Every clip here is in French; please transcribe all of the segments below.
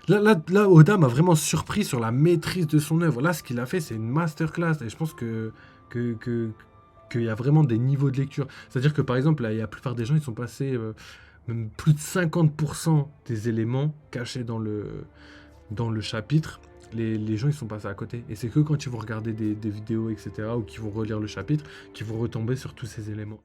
Là, Oda m'a vraiment surpris sur la maîtrise de son œuvre. Là, ce qu'il a fait, c'est une masterclass. Et je pense que, que- qu'il y a vraiment des niveaux de lecture. C'est-à-dire que, par exemple, là, la plupart des gens, ils sont passés même plus de 50% des éléments cachés dans le chapitre. Les gens, ils sont passés à côté. Et c'est que quand ils vont regarder des vidéos, etc., ou qu'ils vont relire le chapitre, qu'ils vont retomber sur tous ces éléments.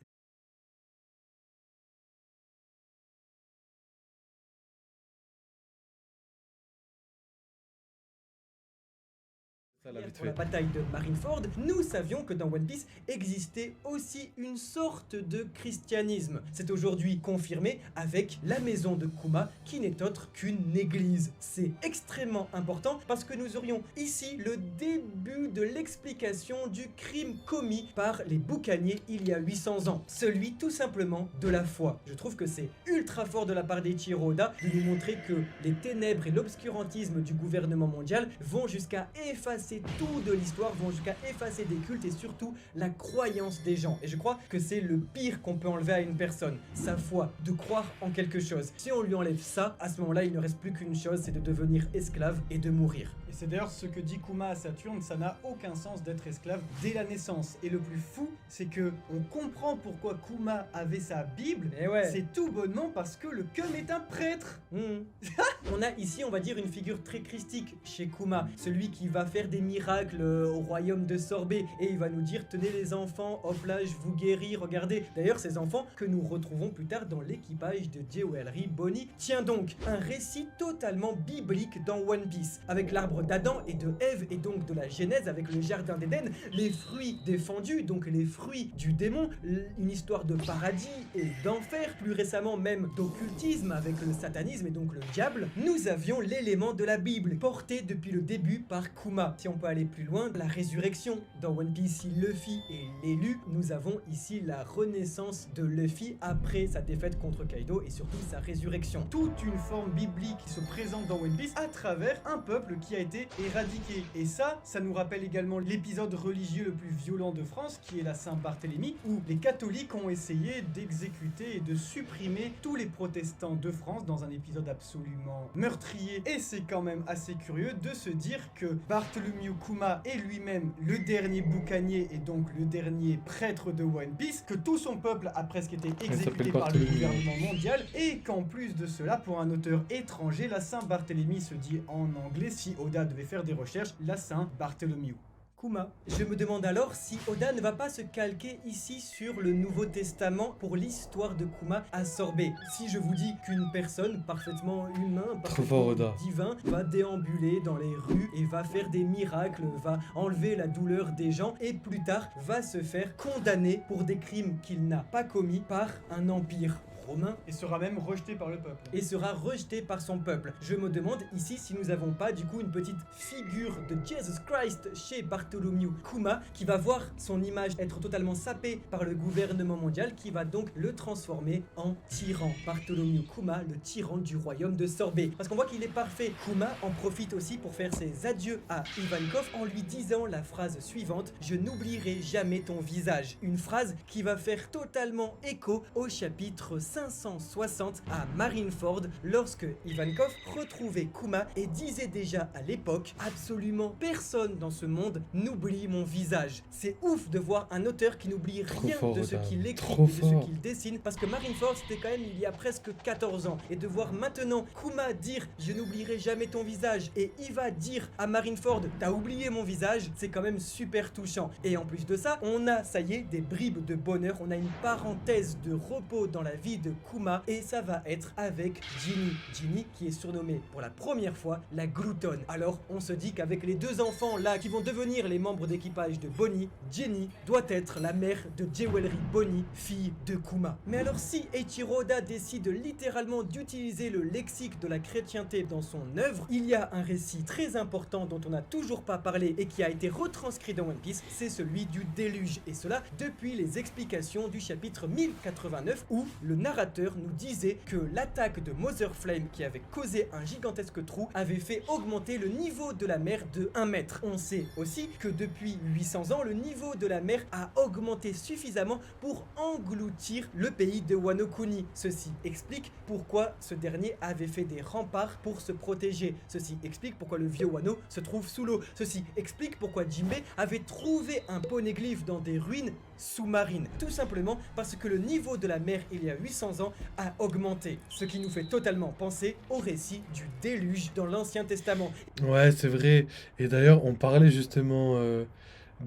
Ça, là, vite Pour la fait. bataille de Marineford, nous savions que dans One Piece existait aussi une sorte de christianisme. C'est aujourd'hui confirmé avec la maison de Kuma qui n'est autre qu'une église. C'est extrêmement important parce que nous aurions ici le début de l'explication du crime commis par les boucaniers il y a 800 ans. Celui tout simplement de la foi. Je trouve que c'est ultra fort de la part d'Eiichiro Oda de nous montrer que les ténèbres et l'obscurantisme du gouvernement mondial vont jusqu'à effacer tout de l'histoire, vont jusqu'à effacer des cultes et surtout la croyance des gens. Et je crois que c'est le pire qu'on peut enlever à une personne, sa foi, de croire en quelque chose. Si on lui enlève ça, à ce moment-là, il ne reste plus qu'une chose, c'est de devenir esclave et de mourir. Et c'est d'ailleurs ce que dit Kuma à Saturne, ça n'a aucun sens d'être esclave dès la naissance. Et le plus fou, c'est que on comprend pourquoi Kuma avait sa Bible. Et ouais. C'est tout bonnement parce que le Cum est un prêtre. On a ici, on va dire, une figure très christique chez Kuma, celui qui va faire des miracles au royaume de Sorbet, et il va nous dire: tenez les enfants, hop là, je vous guéris, regardez. D'ailleurs, ces enfants que nous retrouvons plus tard dans l'équipage de Jewelry Bonnie. Tiens donc, un récit totalement biblique dans One Piece, avec l'arbre d'Adam et de Ève, et donc de la Genèse, avec le jardin d'Éden, les fruits défendus, donc les fruits du démon, une histoire de paradis et d'enfer, plus récemment même d'occultisme avec le satanisme et donc le diable. Nous avions l'élément de la Bible, porté depuis le début par Kuma. Si on peut aller plus loin, la résurrection. Dans One Piece, si Luffy est l'élu, nous avons ici la renaissance de Luffy après sa défaite contre Kaido et surtout sa résurrection. Toute une forme biblique qui se présente dans One Piece à travers un peuple qui a été éradiqué. Et ça nous rappelle également l'épisode religieux le plus violent de France, qui est la Saint-Barthélemy, où les catholiques ont essayé d'exécuter et de supprimer tous les protestants de France dans un épisode absolument meurtrier. Et c'est quand même assez curieux de se dire que Bartholomew Kuma est lui-même le dernier boucanier et donc le dernier prêtre de One Piece, que tout son peuple a presque été exécuté par le gouvernement mondial, et qu'en plus de cela, pour un auteur étranger, la Saint-Barthélemy se dit en anglais, si Oda devait faire des recherches, la Saint-Bartholomew. Kuma. Je me demande alors si Oda ne va pas se calquer ici sur le Nouveau Testament pour l'histoire de Kuma à Sorbet. Si je vous dis qu'une personne parfaitement humain, parfaitement divin, va déambuler dans les rues et va faire des miracles, va enlever la douleur des gens et plus tard va se faire condamner pour des crimes qu'il n'a pas commis par un empire romain, et sera même rejeté par le peuple. Et sera rejeté par son peuple. Je me demande ici si nous avons pas du coup une petite figure de Jesus Christ chez Bartholomew Kuma, qui va voir son image être totalement sapée par le gouvernement mondial, qui va donc le transformer en tyran. Bartholomew Kuma, le tyran du royaume de Sorbet. Parce qu'on voit qu'il est parfait. Kuma en profite aussi pour faire ses adieux à Ivankov en lui disant la phrase suivante: je n'oublierai jamais ton visage. Une phrase qui va faire totalement écho au chapitre 560 à Marineford, lorsque Ivankov retrouvait Kuma et disait déjà à l'époque: absolument personne dans ce monde n'oublie mon visage. C'est ouf de voir un auteur qui n'oublie rien de ce qu'il écrit et de ce qu'il dessine, parce que Marineford c'était quand même il y a presque 14 ans, et de voir maintenant Kuma dire je n'oublierai jamais ton visage et Iva dire à Marineford t'as oublié mon visage, c'est quand même super touchant. Et en plus de ça, on a, ça y est, des bribes de bonheur, on a une parenthèse de repos dans la vie de Kuma, et ça va être avec Ginny. Ginny qui est surnommée pour la première fois la gloutonne. Alors on se dit qu'avec les deux enfants là qui vont devenir les membres d'équipage de Bonnie, Ginny doit être la mère de Jewelry Bonnie, fille de Kuma. Mais alors si Eiichiro Oda décide littéralement d'utiliser le lexique de la chrétienté dans son œuvre, il y a un récit très important dont on n'a toujours pas parlé et qui a été retranscrit dans One Piece, c'est celui du déluge, et cela depuis les explications du chapitre 1089 où le narrateur narrateur nous disait que l'attaque de Mother Flame qui avait causé un gigantesque trou avait fait augmenter le niveau de la mer de 1 mètre. On sait aussi que depuis 800 ans, le niveau de la mer a augmenté suffisamment pour engloutir le pays de Wano Kuni. Ceci explique pourquoi ce dernier avait fait des remparts pour se protéger. Ceci explique pourquoi le vieux Wano se trouve sous l'eau. Ceci explique pourquoi Jinbei avait trouvé un poneglyphe dans des ruines sous-marines. Tout simplement parce que le niveau de la mer il y a 800 ans a augmenté. Ce qui nous fait totalement penser au récit du déluge dans l'Ancien Testament. Ouais, c'est vrai. Et d'ailleurs, on parlait justement de,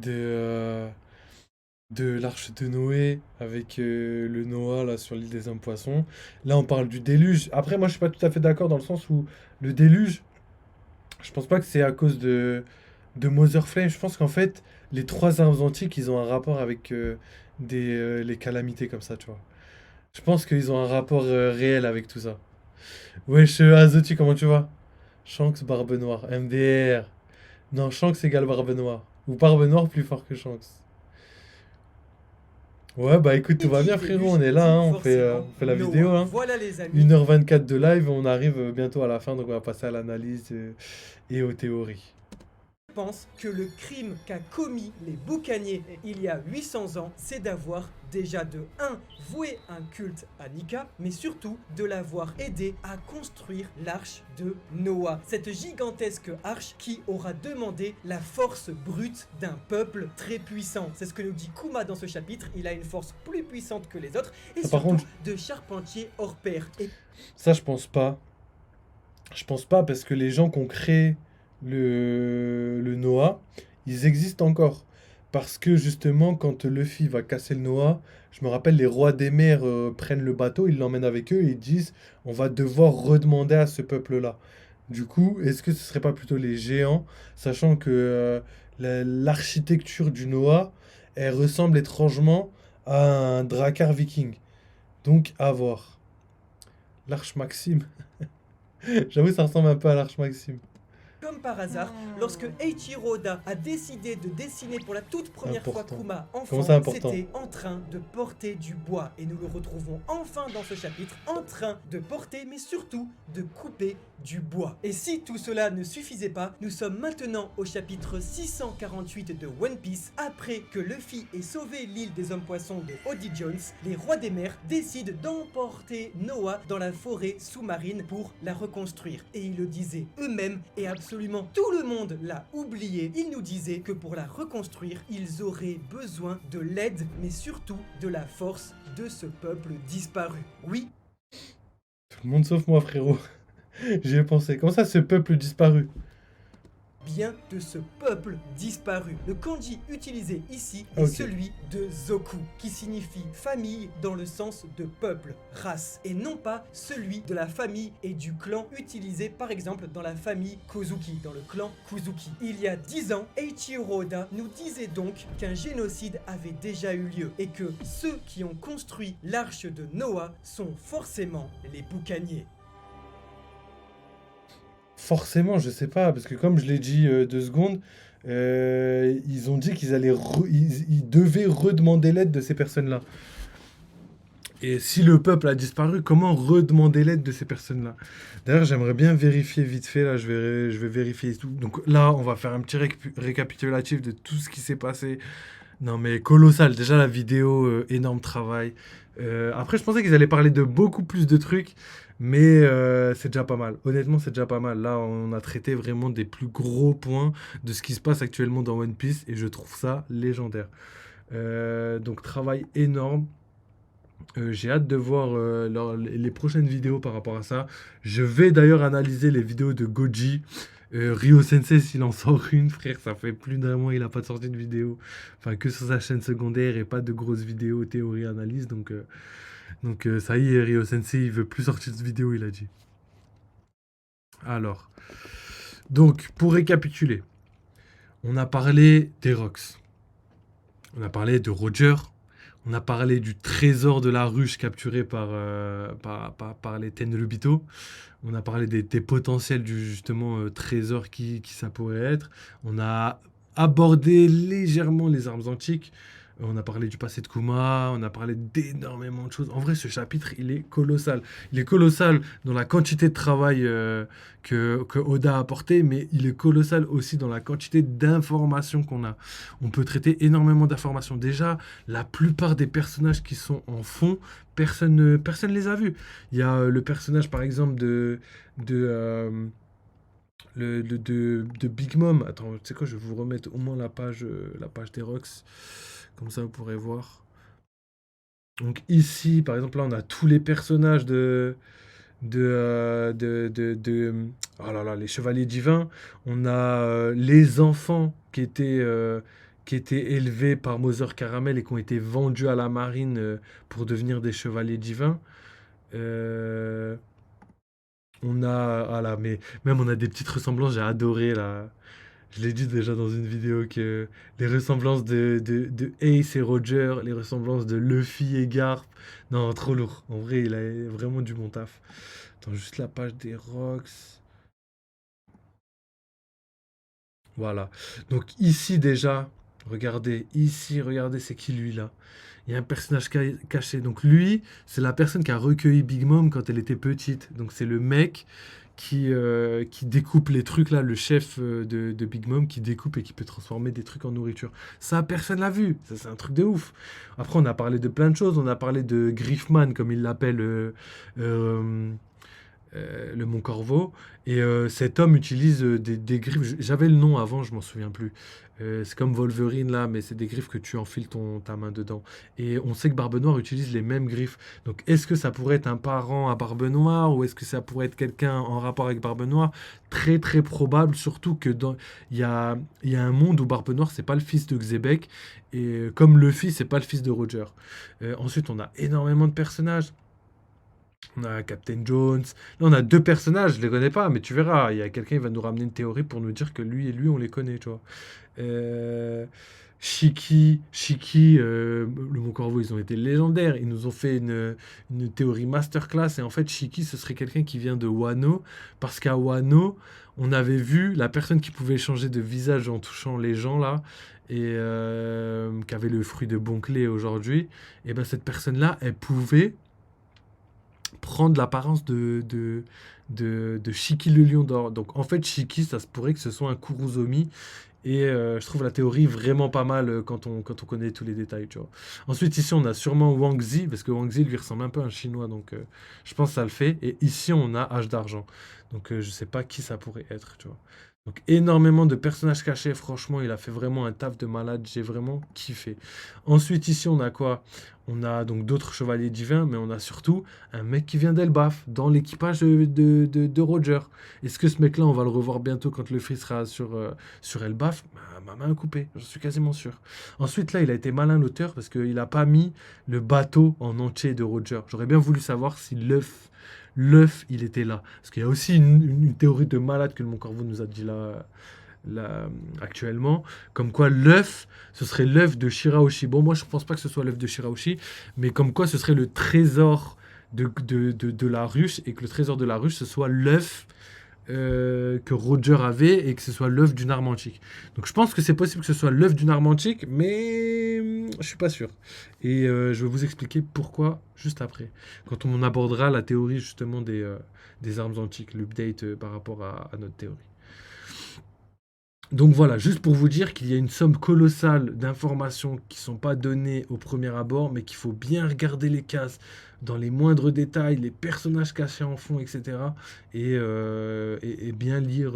euh, de l'arche de Noé avec le Noah là sur l'île des hommes poissons. Là, on parle du déluge. Après, moi, je suis pas tout à fait d'accord dans le sens où le déluge, je pense pas que c'est à cause de Mother Flame. Je pense qu'en fait, les trois arbres antiques, ils ont un rapport avec les calamités comme ça, tu vois. Je pense qu'ils ont un rapport réel avec tout ça. Wesh, Azoti, comment tu vas? Shanks, Barbe Noire. MDR. Non, Shanks égale Barbe Noire. Ou Barbe Noire plus fort que Shanks. Ouais, bah écoute, tout va bien, frérot. On est là, hein, on fait la vidéo. Hein. Voilà les amis. 1h24 de live, on arrive bientôt à la fin, donc on va passer à l'analyse et aux théories. Je pense que le crime qu'a commis les boucaniers il y a 800 ans, c'est d'avoir déjà de 1 voué un culte à Nika, mais surtout de l'avoir aidé à construire l'arche de Noah. Cette gigantesque arche qui aura demandé la force brute d'un peuple très puissant. C'est ce que nous dit Kuma dans ce chapitre, il a une force plus puissante que les autres, et Ça, par surtout contre, de charpentier hors pair. Et ça, je pense pas. Je pense pas parce que les gens qui ont créé le Noah, ils existent encore. Parce que justement, quand Luffy va casser le Noah, je me rappelle, les rois des mers prennent le bateau, ils l'emmènent avec eux et ils disent on va devoir redemander à ce peuple-là. Du coup, est-ce que ce serait pas plutôt les géants, sachant que l'architecture du Noah, elle ressemble étrangement à un drakkar viking. Donc, à voir. L'Arche Maxime. J'avoue, ça ressemble un peu à l'Arche Maxime. comme par hasard, lorsque Eiichiro Oda a décidé de dessiner pour la toute première fois Important. Kuma Comment enfant, ça, important? c'était en train de porter du bois. Et nous le retrouvons enfin dans ce chapitre, en train de porter, mais surtout de couper du bois. Et si tout cela ne suffisait pas, nous sommes maintenant au chapitre 648 de One Piece. Après que Luffy ait sauvé l'île des hommes poissons de Odie Jones, les rois des mers décident d'emporter Noah dans la forêt sous-marine pour la reconstruire. Et ils le disaient eux-mêmes, et absolument tout le monde l'a oublié. Ils nous disaient que pour la reconstruire, ils auraient besoin de l'aide, mais surtout de la force de ce peuple disparu. Oui, Tout le monde sauf moi, frérot. J'y ai pensé. Comment ça, ce peuple disparu? bien de ce peuple disparu. Le kanji utilisé ici est Ok. celui de Zoku, qui signifie famille dans le sens de peuple, race, et non pas celui de la famille et du clan utilisé par exemple dans la famille Kozuki, dans le clan Kuzuki. Il y a 10 ans, Eiichiro Oda nous disait donc qu'un génocide avait déjà eu lieu, et que ceux qui ont construit l'arche de Noah sont forcément les boucaniers. Forcément, je sais pas, parce que comme je l'ai dit 2 secondes, ils ont dit qu'ils allaient ils devaient redemander l'aide de ces personnes-là. Et si le peuple a disparu, comment redemander l'aide de ces personnes-là? D'ailleurs, j'aimerais bien vérifier vite fait, là, je vais vérifier tout. Donc là, on va faire un petit récapitulatif de tout ce qui s'est passé. Non mais colossal, déjà la vidéo, énorme travail. Après, je pensais qu'ils allaient parler de beaucoup plus de trucs, mais c'est déjà pas mal. Honnêtement, c'est déjà pas mal. Là, on a traité vraiment des plus gros points de ce qui se passe actuellement dans One Piece, et je trouve ça légendaire. Donc travail énorme. J'ai hâte de voir les prochaines vidéos par rapport à ça. Je vais d'ailleurs analyser les vidéos de Goji. Ryo Sensei, s'il en sort une, frère, ça fait plus d'un mois, il a pas sorti de vidéo. Enfin, que sur sa chaîne secondaire et pas de grosses vidéos, théorie, analyse. Donc, ça y est, Ryo Sensei, il veut plus sortir de vidéo, il a dit. Alors, donc, pour récapituler, on a parlé des Rocks. On a parlé de Roger. On a parlé du trésor de la ruche capturé par les Tenryubito. On a parlé des potentiels du justement trésor qui ça pourrait être. On a abordé légèrement les armes antiques. On a parlé du passé de Kuma, on a parlé d'énormément de choses. En vrai, ce chapitre, il est colossal. Il est colossal dans la quantité de travail que Oda a apporté, mais il est colossal aussi dans la quantité d'informations qu'on a. On peut traiter énormément d'informations. Déjà, la plupart des personnages qui sont en fond, personne les a vus. Il y a le personnage, par exemple, de, euh, de Big Mom. Attends, tu sais quoi, je vais vous remettre au moins la page des Rocks. Comme ça, vous pourrez voir. Donc ici, par exemple, là, on a tous les personnages oh là là, les chevaliers divins. On a les enfants qui étaient élevés par Mother Caramel et qui ont été vendus à la marine pour devenir des chevaliers divins. Euh, on a, ah là, mais même on a des petites ressemblances, j'ai adoré là. Je l'ai dit déjà dans une vidéo que les ressemblances de Ace et Roger, les ressemblances de Luffy et Garp, non, trop lourd. En vrai, il a vraiment du bon taf. Attends, juste la page des Rocks. Voilà. Donc ici déjà, regardez, c'est qui lui là? Il y a un personnage caché. Donc lui, c'est la personne qui a recueilli Big Mom quand elle était petite. Donc c'est le mec qui découpe les trucs là, le chef de Big Mom qui découpe et qui peut transformer des trucs en nourriture. Ça, personne l'a vu. Ça, c'est un truc de ouf. Après, on a parlé de plein de choses. On a parlé de Griffman, comme il l'appelle euh, le Mont Corvo. Et cet homme utilise des griffes. J'avais le nom avant, je m'en souviens plus. C'est comme Wolverine là, mais c'est des griffes que tu enfiles ta main dedans. Et on sait que Barbe Noire utilise les mêmes griffes. Donc est-ce que ça pourrait être un parent à Barbe Noire ou est-ce que ça pourrait être quelqu'un en rapport avec Barbe Noire? Très très probable, surtout que il y a un monde où Barbe Noire c'est pas le fils de Xebec et comme Luffy c'est pas le fils de Roger. Ensuite on a énormément de personnages. On a Captain Jones. Là, on a deux personnages, je les connais pas, mais tu verras, il y a quelqu'un qui va nous ramener une théorie pour nous dire que lui et lui, on les connaît, tu vois. Euh, Shiki, le Mont Corvo, ils ont été légendaires. Ils nous ont fait une théorie masterclass. Et en fait, Shiki, ce serait quelqu'un qui vient de Wano. Parce qu'à Wano, on avait vu la personne qui pouvait changer de visage en touchant les gens, là. Et qui avait le fruit de Bonclé aujourd'hui. Et ben cette personne-là, elle pouvait prendre l'apparence de Shiki le lion d'or. Donc en fait, Shiki, ça se pourrait que ce soit un Kuruzomi. Et je trouve la théorie vraiment pas mal quand on connaît tous les détails, tu vois. Ensuite, ici, on a sûrement Wang Zi, parce que Wang Zi lui ressemble un peu à un chinois, donc je pense que ça le fait. Et ici, on a H d'argent. Donc je sais pas qui ça pourrait être, tu vois. Donc énormément de personnages cachés, franchement, il a fait vraiment un taf de malade, j'ai vraiment kiffé. Ensuite, ici, on a quoi? On a donc d'autres chevaliers divins, mais on a surtout un mec qui vient d'Elbaf, dans l'équipage de Roger. Est-ce que ce mec-là, on va le revoir bientôt quand Luffy sera sur Elbaf? Bah, ma main est coupée, j'en suis quasiment sûr. Ensuite, là, il a été malin l'auteur parce qu'il n'a pas mis le bateau en entier de Roger. J'aurais bien voulu savoir si l'œuf, il était là. Parce qu'il y a aussi une théorie de malade que mon corbeau nous a dit là, actuellement, comme quoi l'œuf, ce serait l'œuf de Shirahoshi. Bon, moi, je pense pas que ce soit l'œuf de Shirahoshi, mais comme quoi ce serait le trésor de la ruche, et que le trésor de la ruche, ce soit l'œuf que Roger avait, et que ce soit l'œuf d'une armantique. Donc je pense que c'est possible que ce soit l'œuf d'une armantique, mais je suis pas sûr. Et je vais vous expliquer pourquoi juste après, quand on abordera la théorie justement des armes antiques, l'update par rapport à notre théorie. Donc voilà, juste pour vous dire qu'il y a une somme colossale d'informations qui ne sont pas données au premier abord, mais qu'il faut bien regarder les cases dans les moindres détails, les personnages cachés en fond, etc. Et bien lire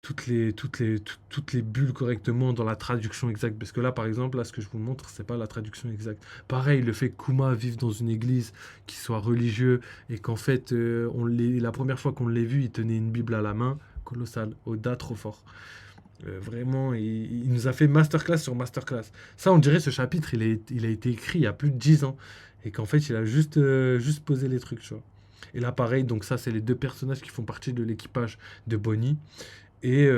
toutes les bulles correctement dans la traduction exacte. Parce que là, par exemple, là, ce que je vous montre, c'est pas la traduction exacte. Pareil, le fait que Kuma vive dans une église qui soit religieux et qu'en fait, la première fois qu'on l'ait vu, il tenait une Bible à la main. Colossal, Oda trop fort. Vraiment, il nous a fait masterclass sur masterclass. Ça, on dirait, ce chapitre, il a été écrit il y a plus de 10 ans. Et qu'en fait, il a juste posé les trucs, tu vois. Et là, pareil, donc ça, c'est les deux personnages qui font partie de l'équipage de Bonnie. Et,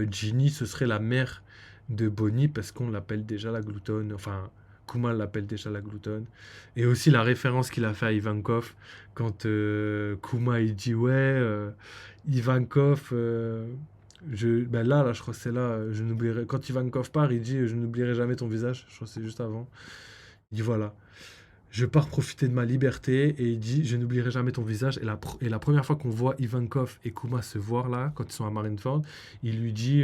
Ginny, ce serait la mère de Bonnie, parce qu'on l'appelle déjà la gloutonne. Enfin, Kuma l'appelle déjà la gloutonne. Et aussi la référence qu'il a fait à Ivankov, quand Kuma, il dit, ouais, Ivankov... Là, je crois que c'est là, je n'oublierai. Quand Ivankov part, il dit je n'oublierai jamais ton visage. Je crois que c'est juste avant. Il dit voilà, je pars profiter de ma liberté. Et il dit je n'oublierai jamais ton visage. Et la première fois qu'on voit Ivankov et Kuma se voir là, quand ils sont à Marineford, il lui dit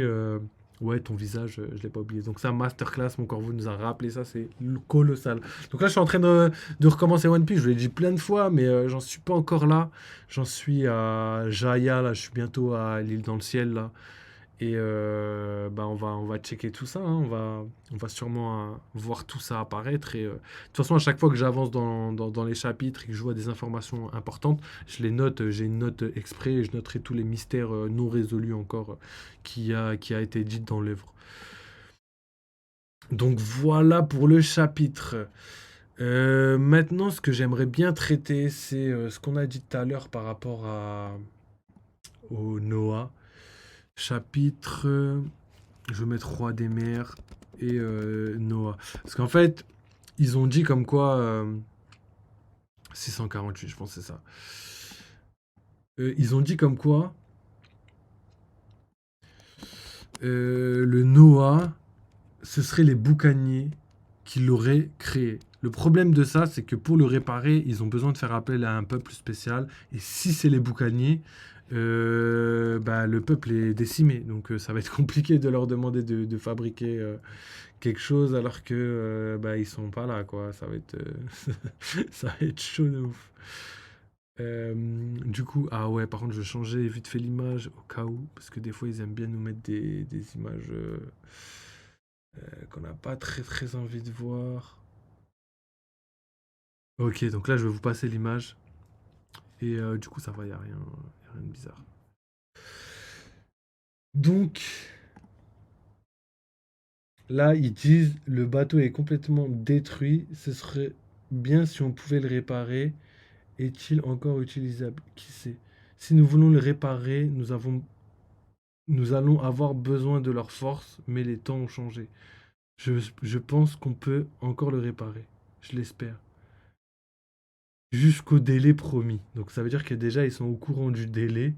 ouais, ton visage, je l'ai pas oublié. Donc, ça, masterclass, mon corbeau nous a rappelé ça, c'est colossal. Donc là, je suis en train de recommencer One Piece. Je l'ai dit plein de fois, mais j'en suis pas encore là. J'en suis à Jaya, là, je suis bientôt à l'île dans le ciel, là. Et on va checker tout ça, hein. On va sûrement voir tout ça apparaître. Et de toute façon, à chaque fois que j'avance dans les chapitres et que je vois des informations importantes, je les note. J'ai une note exprès et je noterai tous les mystères non résolus encore qui a été dit dans l'œuvre. Donc voilà pour le chapitre. Maintenant, ce que j'aimerais bien traiter, c'est ce qu'on a dit tout à l'heure par rapport au Noah. Chapitre, je vais mettre Roi des mers et Noah. Parce qu'en fait, ils ont dit comme quoi 648, je pense que c'est ça. Ils ont dit comme quoi le Noah, ce serait les boucaniers qui l'auraient créé. Le problème de ça, c'est que pour le réparer, ils ont besoin de faire appel à un peuple spécial. Et si c'est les boucaniers, le peuple est décimé. Donc ça va être compliqué de leur demander de fabriquer quelque chose alors que ils sont pas là, quoi. Ça va être, ça va être chaud de ouf. Du coup, ah ouais, par contre, je vais changer vite fait l'image au cas où, parce que des fois, ils aiment bien nous mettre des images qu'on n'a pas très très envie de voir. Ok, donc là, je vais vous passer l'image. Et du coup, ça va, il n'y a rien de bizarre. Donc, là, ils disent le bateau est complètement détruit. Ce serait bien si on pouvait le réparer. Est-il encore utilisable? Qui sait? Si nous voulons le réparer, nous allons avoir besoin de leur force, mais les temps ont changé. Je pense qu'on peut encore le réparer. Je l'espère. Jusqu'au délai promis. Donc ça veut dire que déjà ils sont au courant du délai,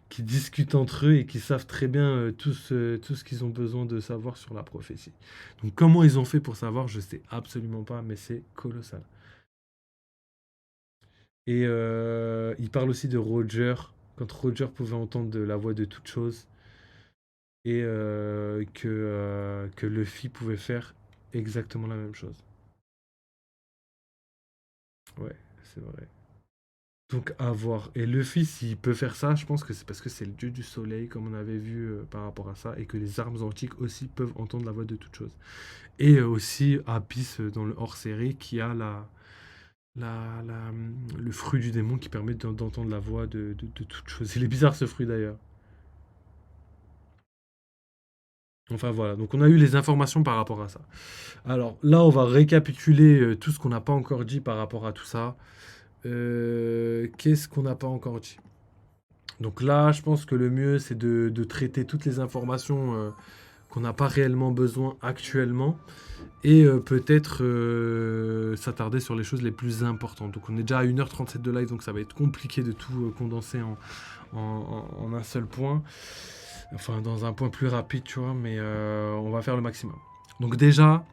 qui discutent entre eux et qui savent très bien tout ce qu'ils ont besoin de savoir sur la prophétie. Donc comment ils ont fait pour savoir, je sais absolument pas, mais c'est colossal. Et il parle aussi de Roger, quand Roger pouvait entendre la voix de toute chose, et que Luffy pouvait faire exactement la même chose. Ouais, c'est vrai. Donc à voir. Et Luffy, s'il peut faire ça, je pense que c'est parce que c'est le dieu du soleil, comme on avait vu par rapport à ça, et que les armes antiques aussi peuvent entendre la voix de toute chose. Et aussi Abyss dans le hors-série qui a le fruit du démon qui permet d'entendre la voix de toute chose. Il est bizarre ce fruit d'ailleurs. Enfin voilà, donc on a eu les informations par rapport à ça. Alors là, on va récapituler tout ce qu'on n'a pas encore dit par rapport à tout ça. Qu'est-ce qu'on n'a pas encore dit? Donc là, je pense que le mieux, c'est de traiter toutes les informations qu'on n'a pas réellement besoin actuellement et peut-être s'attarder sur les choses les plus importantes. Donc on est déjà à 1h37 de live, donc ça va être compliqué de tout condenser en un seul point. Enfin, dans un point plus rapide, tu vois, mais on va faire le maximum. Donc déjà,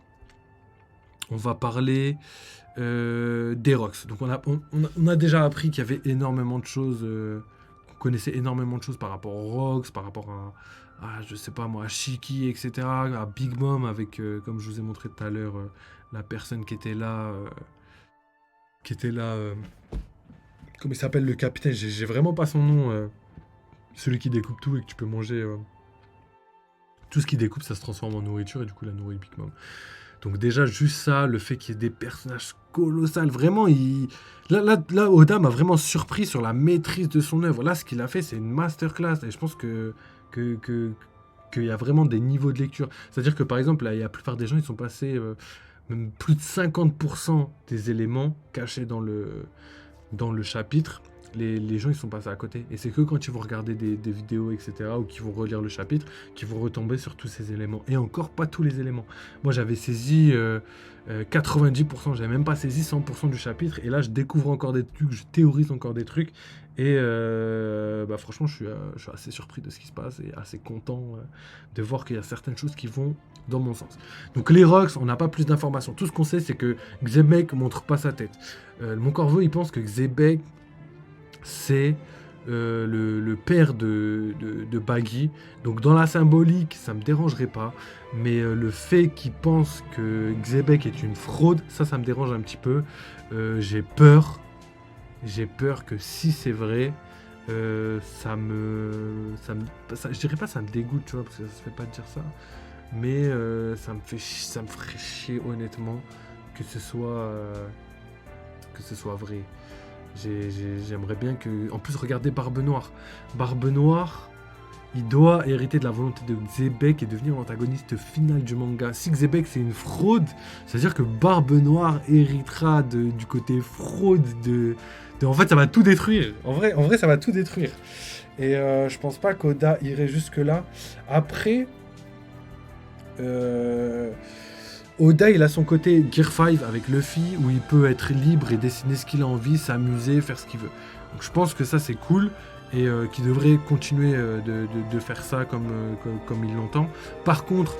on va parler des Rocks. Donc on a déjà appris qu'il y avait énormément de choses, qu'on connaissait énormément de choses par rapport aux Rocks, par rapport à je sais pas moi, à Shiki, etc., à Big Mom, avec, comme je vous ai montré tout à l'heure, la personne qui était là, comment il s'appelle, le capitaine, j'ai vraiment pas son nom, celui qui découpe tout et que tu peux manger, tout ce qui découpe, ça se transforme en nourriture, et du coup, la nourrit Big Mom. Donc déjà, juste ça, le fait qu'il y ait des personnages colossaux, vraiment, là, Oda m'a vraiment surpris sur la maîtrise de son œuvre. Là, ce qu'il a fait, c'est une masterclass, et je pense qu'il y a vraiment des niveaux de lecture. C'est-à-dire que, par exemple, là, la plupart des gens, ils sont passés même plus de 50% des éléments cachés dans le chapitre. Les gens, ils sont passés à côté. Et c'est que quand ils vont regarder des vidéos, etc., ou qu'ils vont relire le chapitre, qu'ils vont retomber sur tous ces éléments. Et encore pas tous les éléments. Moi, j'avais saisi 90%, j'avais même pas saisi 100% du chapitre. Et là, je découvre encore des trucs, je théorise encore des trucs. Et franchement, je suis assez surpris de ce qui se passe et assez content de voir qu'il y a certaines choses qui vont dans mon sens. Donc les Rox, on n'a pas plus d'informations. Tout ce qu'on sait, c'est que Xebec montre pas sa tête. Mon Corvo, il pense que Xebec, c'est le père de Baggy. Donc dans la symbolique, ça me dérangerait pas. Mais le fait qu'il pense que Xebec est une fraude, ça me dérange un petit peu. J'ai peur que si c'est vrai, je dirais pas ça me dégoûte, tu vois, parce que ça se fait pas de dire ça. Mais ça me ferait chier honnêtement que ce soit vrai. J'aimerais bien que... En plus, regardez Barbe Noire. Barbe Noire, il doit hériter de la volonté de Xebec et devenir l'antagoniste final du manga. Si Xebec c'est une fraude, c'est-à-dire que Barbe Noire héritera du côté fraude en fait, ça va tout détruire. En vrai, ça va tout détruire. Et je pense pas qu'Oda irait jusque-là. Après... Oda, il a son côté Gear 5 avec Luffy, où il peut être libre et dessiner ce qu'il a envie, s'amuser, faire ce qu'il veut. Donc je pense que ça, c'est cool, et qu'il devrait continuer de faire ça comme il l'entend. Par contre,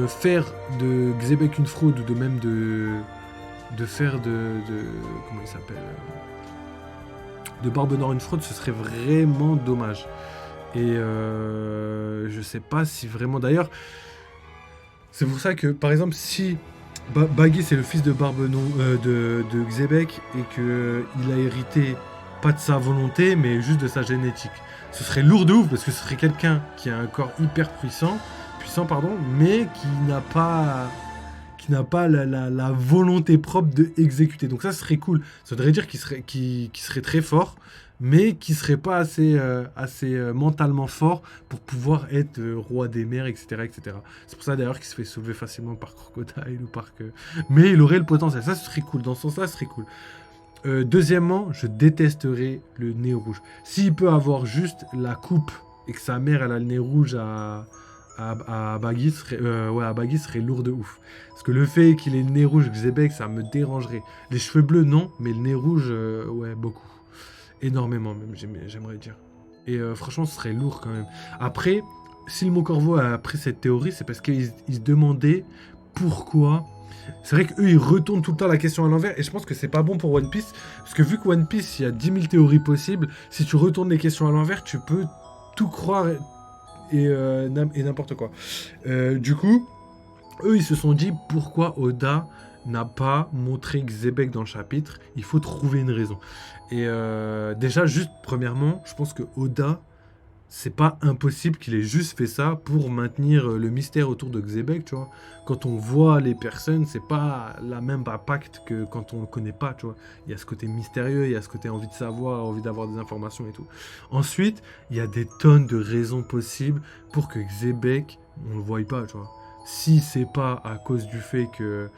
faire de Xebec une fraude, ou de même de faire comment il s'appelle, de Barbe Noire une fraude, ce serait vraiment dommage. Et je sais pas si vraiment... D'ailleurs, c'est pour ça que, par exemple, si Baggy c'est le fils de de Xebec, et qu'il a hérité pas de sa volonté, mais juste de sa génétique, ce serait lourd de ouf, parce que ce serait quelqu'un qui a un corps hyper puissant, mais qui n'a pas la volonté propre de exécuter. Donc ça serait cool. Ça voudrait dire qu'il serait très fort, mais qui serait pas assez mentalement fort pour pouvoir être roi des mers, etc., etc. C'est pour ça d'ailleurs qu'il se fait soulever facilement par Crocodile ou par que... Mais il aurait le potentiel. Ça, ce serait cool. Dans ce sens-là, ce serait cool. Deuxièmement, je détesterais le nez rouge. S'il peut avoir juste la coupe et que sa mère elle a le nez rouge à Baggy, serait lourd de ouf. Parce que le fait qu'il ait le nez rouge, Xebec, ça me dérangerait. Les cheveux bleus, non, mais le nez rouge, ouais, beaucoup. Énormément même, j'aimerais dire. Et franchement, ce serait lourd quand même. Après, si le Mocorvo a pris cette théorie, c'est parce qu'ils se demandaient pourquoi... C'est vrai qu'eux, ils retournent tout le temps la question à l'envers, et je pense que c'est pas bon pour One Piece, parce que vu que One Piece, il y a 10 000 théories possibles, si tu retournes les questions à l'envers, tu peux tout croire et n'importe quoi. Du coup, eux, ils se sont dit pourquoi Oda n'a pas montré Xebec dans le chapitre. Il faut trouver une raison. Et déjà, juste premièrement, je pense que Oda, c'est pas impossible qu'il ait juste fait ça pour maintenir le mystère autour de Xebec, tu vois. Quand on voit les personnes, c'est pas la même impact que quand on le connaît pas, tu vois. Il y a ce côté mystérieux, il y a ce côté envie de savoir, envie d'avoir des informations et tout. Ensuite, il y a des tonnes de raisons possibles pour que Xebec, on le voie pas, tu vois. Si c'est pas à cause du fait que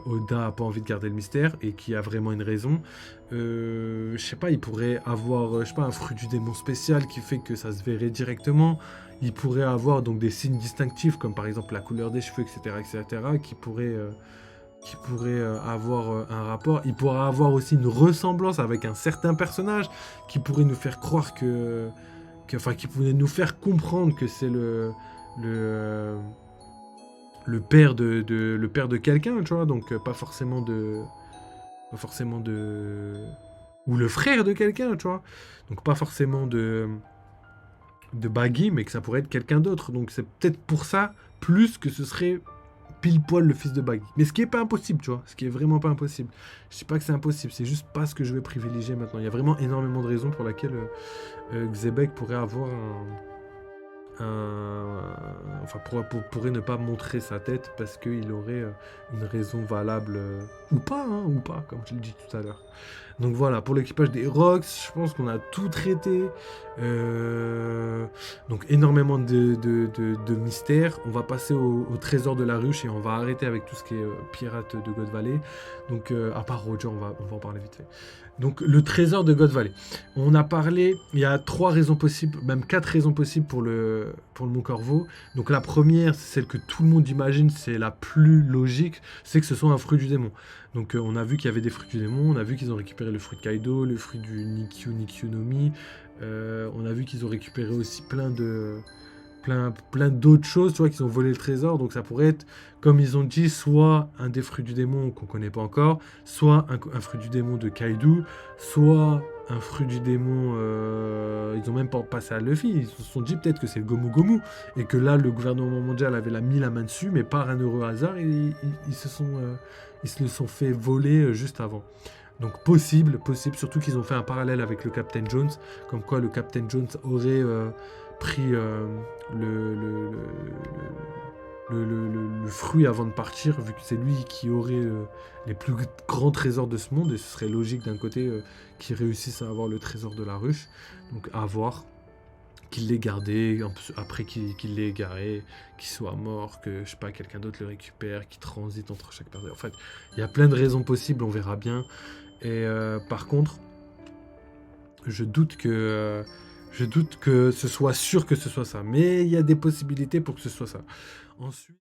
Oda a pas envie de garder le mystère et qu'il y a vraiment une raison, je sais pas, il pourrait avoir un fruit du démon spécial qui fait que ça se verrait directement. Il pourrait avoir donc des signes distinctifs comme par exemple la couleur des cheveux, etc., qui pourrait avoir un rapport. Il pourrait avoir aussi une ressemblance avec un certain personnage qui pourrait nous faire croire qui pourrait nous faire comprendre que c'est le père de quelqu'un, tu vois, donc pas forcément de ou le frère de quelqu'un, tu vois, donc pas forcément de Baggy, mais que ça pourrait être quelqu'un d'autre. Donc c'est peut-être pour ça plus que ce serait pile poil le fils de Baggy, mais ce qui est pas impossible, tu vois, ce qui est vraiment pas impossible. Je dis pas que c'est impossible, c'est juste pas ce que je vais privilégier maintenant. Il y a vraiment énormément de raisons pour laquelle Xebec pourrait avoir pourrait ne pas montrer sa tête parce qu'il aurait une raison valable ou pas, comme je le dis tout à l'heure. Donc voilà, pour l'équipage des Rox, je pense qu'on a tout traité. Donc énormément de mystères. On va passer au trésor de la ruche et on va arrêter avec tout ce qui est pirate de God Valley. Donc à part Roger, on va en parler vite fait. Donc le trésor de God Valley. On a parlé, il y a 3 raisons possibles, même 4 raisons possibles pour le Mont Corvo. Donc la première, c'est celle que tout le monde imagine, c'est la plus logique, c'est que ce soit un fruit du démon. Donc on a vu qu'il y avait des fruits du démon, on a vu qu'ils ont récupéré le fruit de Kaido, le fruit du Nikyu no Mi. On a vu qu'ils ont récupéré aussi plein d'autres choses, tu vois, qu'ils ont volé le trésor. Donc ça pourrait être, comme ils ont dit, soit un des fruits du démon qu'on connaît pas encore, soit un fruit du démon de Kaido, soit un fruit du démon. Ils ont même pas passé à Luffy. Ils se sont dit peut-être que c'est le Gomu Gomu et que là le gouvernement mondial avait mis la main dessus, mais par un heureux hasard, ils se le sont fait voler juste avant. Donc possible, surtout qu'ils ont fait un parallèle avec le Captain Jones, comme quoi le Captain Jones aurait pris le fruit avant de partir, vu que c'est lui qui aurait les plus grands trésors de ce monde, et ce serait logique d'un côté qu'il réussisse à avoir le trésor de la ruche. Donc à voir, qu'il l'ait gardé, après qu'il l'ait égaré, qu'il soit mort, que je sais pas, quelqu'un d'autre le récupère, qu'il transite entre chaque personne. En fait, il y a plein de raisons possibles, on verra bien. Et par contre, je doute que ce soit sûr que ce soit ça. Mais il y a des possibilités pour que ce soit ça. Ensuite...